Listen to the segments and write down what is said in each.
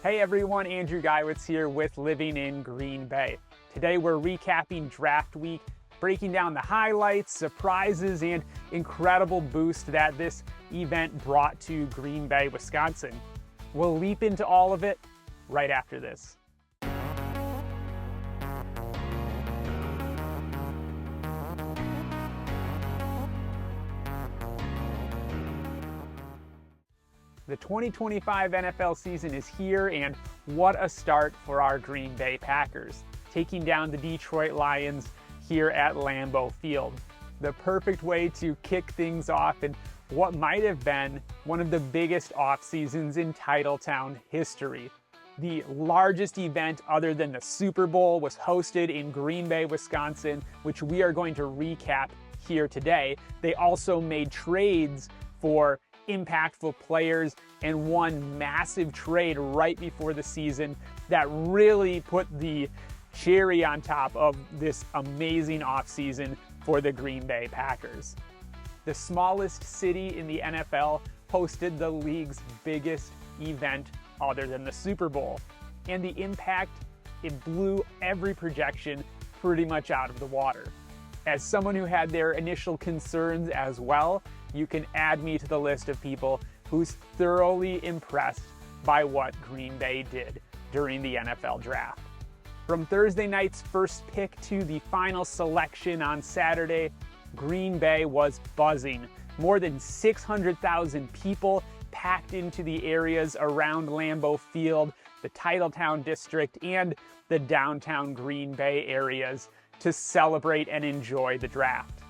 Hey everyone, Andrew Geiwitz here with Living in Green Bay. Today we're recapping draft week, breaking down the highlights, surprises, and incredible boost that this event brought to Green Bay, Wisconsin. We'll leap into all of it right after this. The 2025 NFL season is here, and what a start for our Green Bay Packers, taking down the Detroit Lions here at Lambeau Field. The perfect way to kick things off in what might have been one of the biggest off seasons in Titletown history. The largest event other than the Super Bowl was hosted in Green Bay, Wisconsin, which we are going to recap here today. They also made trades for impactful players and one massive trade right before the season that really put the cherry on top of this amazing offseason for the Green Bay Packers. The smallest city in the NFL hosted the league's biggest event other than the Super Bowl, and the impact, it blew every projection pretty much out of the water. As someone who had their initial concerns as well, you can add me to the list of people who's thoroughly impressed by what Green Bay did during the NFL draft. From Thursday night's first pick to the final selection on Saturday, Green Bay was buzzing. More than 600,000 people packed into the areas around Lambeau Field, the Titletown district, and the downtown Green Bay areas to celebrate and enjoy the draft.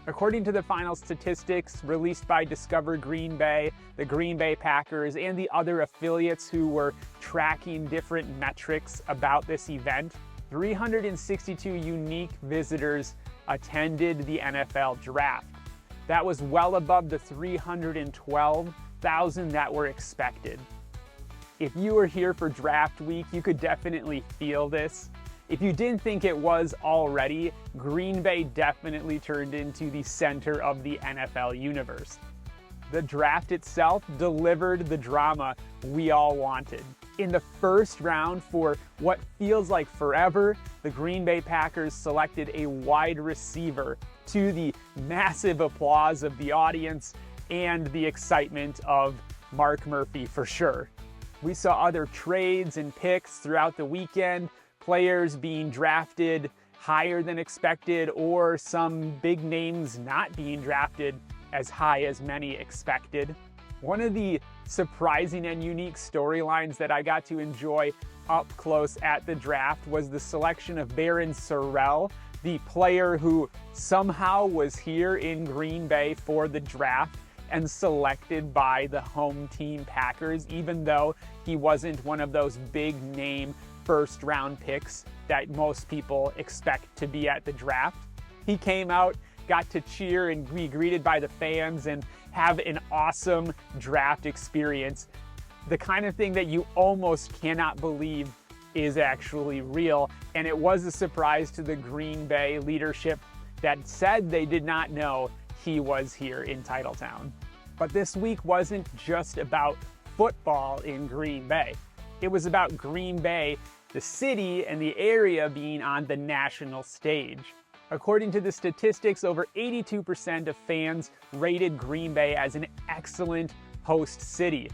According to the final statistics released by Discover Green Bay, the Green Bay Packers, and the other affiliates who were tracking different metrics about this event, 362 unique visitors attended the NFL draft. That was well above the 312,000 that were expected. If you were here for draft week, you could definitely feel this. If you didn't think it was already, Green Bay definitely turned into the center of the NFL universe. The draft itself delivered the drama we all wanted. In the first round, for what feels like forever, the Green Bay Packers selected a wide receiver to the massive applause of the audience and the excitement of Mark Murphy for sure. We saw other trades and picks throughout the weekend, players being drafted higher than expected, or some big names not being drafted as high as many expected. One of the surprising and unique storylines that I got to enjoy up close at the draft was the selection of Barron Sorrell, the player who somehow was here in Green Bay for the draft and selected by the home team Packers, even though he wasn't one of those big name first round picks that most people expect to be at the draft. He came out, got to cheer and be greeted by the fans and have an awesome draft experience. The kind of thing that you almost cannot believe is actually real. And it was a surprise to the Green Bay leadership that said they did not know he was here in Titletown. But this week wasn't just about football in Green Bay. It was about Green Bay, the city, and the area being on the national stage. According to the statistics, over 82% of fans rated Green Bay as an excellent host city.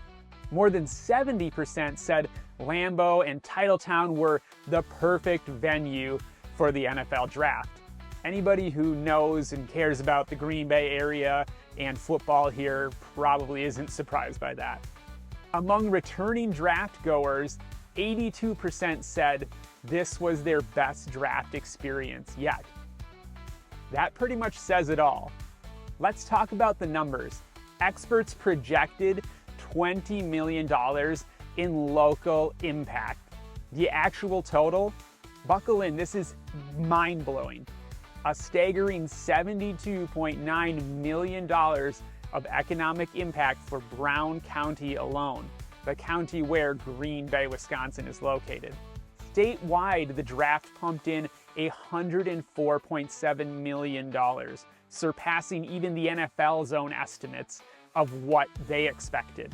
More than 70% said Lambeau and Titletown were the perfect venue for the NFL draft. Anybody who knows and cares about the Green Bay area and football here probably isn't surprised by that. Among returning draft goers, 82% said this was their best draft experience yet. That pretty much says it all. Let's talk about the numbers. Experts projected $20 million in local impact. The actual total, buckle in, this is mind-blowing. A staggering $72.9 million of economic impact for Brown County alone, the county where Green Bay, Wisconsin is located. Statewide, the draft pumped in $104.7 million, surpassing even the NFL's own estimates of what they expected.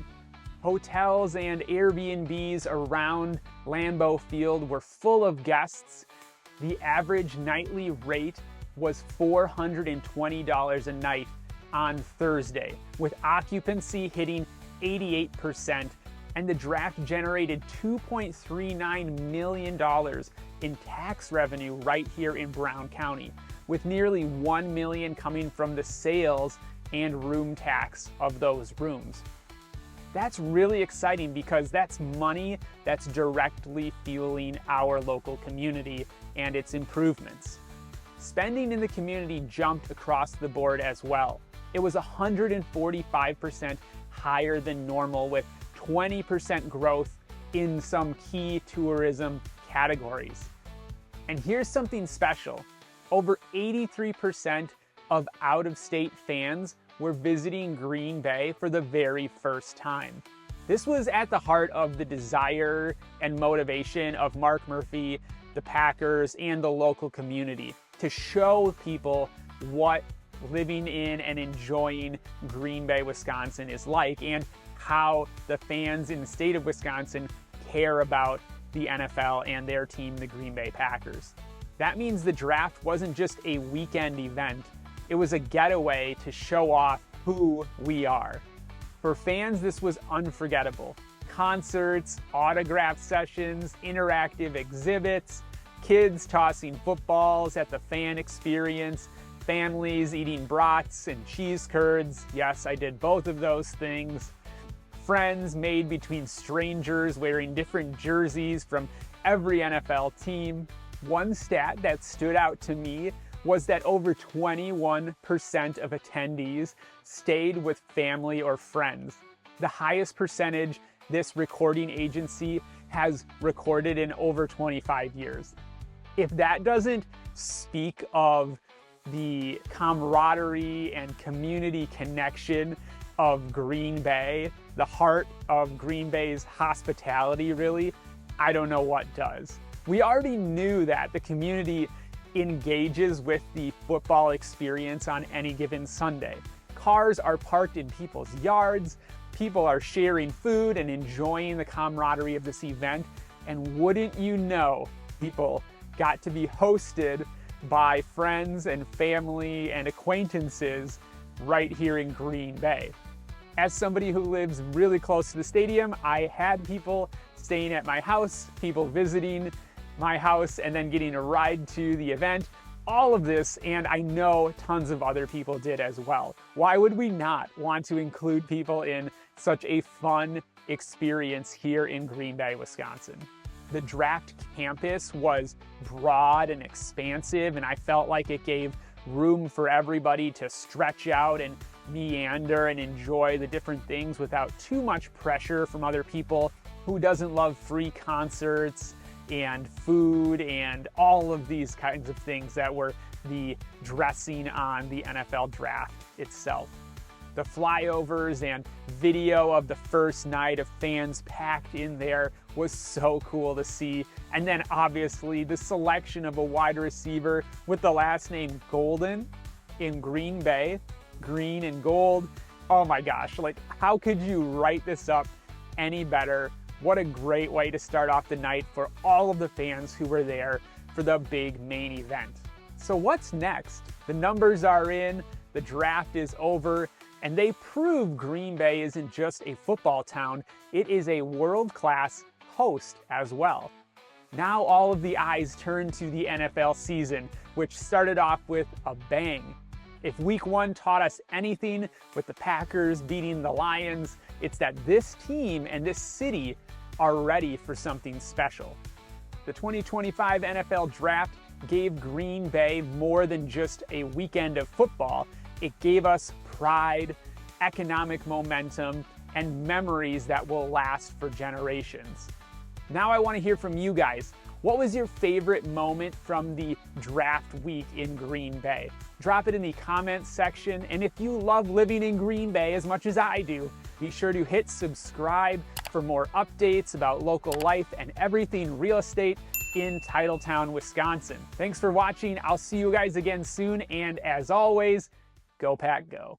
Hotels and Airbnbs around Lambeau Field were full of guests. The average nightly rate was $420 a night on Thursday, with occupancy hitting 88%, and the draft generated $2.39 million in tax revenue right here in Brown County, with nearly $1 million coming from the sales and room tax of those rooms. That's really exciting because that's money that's directly fueling our local community and its improvements. Spending in the community jumped across the board as well. It was 145% higher than normal, with 20% growth in some key tourism categories. And here's something special. Over 83% of out-of-state fans were visiting Green Bay for the very first time. This was at the heart of the desire and motivation of Mark Murphy, the Packers, and the local community to show people what living in and enjoying Green Bay, Wisconsin is like, and how the fans in the state of Wisconsin care about the NFL and their team, the Green Bay Packers. That means the draft wasn't just a weekend event, it was a getaway to show off who we are. For fans, this was unforgettable. Concerts, autograph sessions, interactive exhibits, kids tossing footballs at the fan experience, families eating brats and cheese curds. Yes, I did both of those things. Friends made between strangers wearing different jerseys from every NFL team. One stat that stood out to me was that over 21% of attendees stayed with family or friends, the highest percentage this recording agency has recorded in over 25 years. If that doesn't speak of the camaraderie and community connection of Green Bay, the heart of Green Bay's hospitality, really, I don't know what does. We already knew that the community engages with the football experience on any given Sunday. Cars are parked in people's yards, people are sharing food and enjoying the camaraderie of this event, and wouldn't you know, people got to be hosted by friends and family and acquaintances right here in Green Bay. As somebody who lives really close to the stadium, I had people staying at my house, people visiting my house, and then getting a ride to the event. All of this, and I know tons of other people did as well. Why would we not want to include people in such a fun experience here in Green Bay, Wisconsin? The draft campus was broad and expansive, and I felt like it gave room for everybody to stretch out and meander and enjoy the different things without too much pressure from other people. Who doesn't love free concerts and food and all of these kinds of things that were the dressing on the NFL draft itself? The flyovers and video of the first night of fans packed in there was so cool to see. And then obviously the selection of a wide receiver with the last name Golden in Green Bay, green and gold. Oh my gosh, like how could you write this up any better? What a great way to start off the night for all of the fans who were there for the big main event. So what's next? The numbers are in, the draft is over, and they prove Green Bay isn't just a football town, it is a world-class host as well. Now all of the eyes turn to the NFL season, which started off with a bang. If week 1 taught us anything with the Packers beating the Lions, it's that this team and this city are ready for something special. The 2025 NFL Draft gave Green Bay more than just a weekend of football. It gave us pride, economic momentum, and memories that will last for generations. Now I want to hear from you guys. What was your favorite moment from the draft week in Green Bay? Drop it in the comments section, and if you love living in Green Bay as much as I do, be sure to hit subscribe for more updates about local life and everything real estate in Titletown, Wisconsin. Thanks for watching. I'll see you guys again soon, and as always, go Pack Go.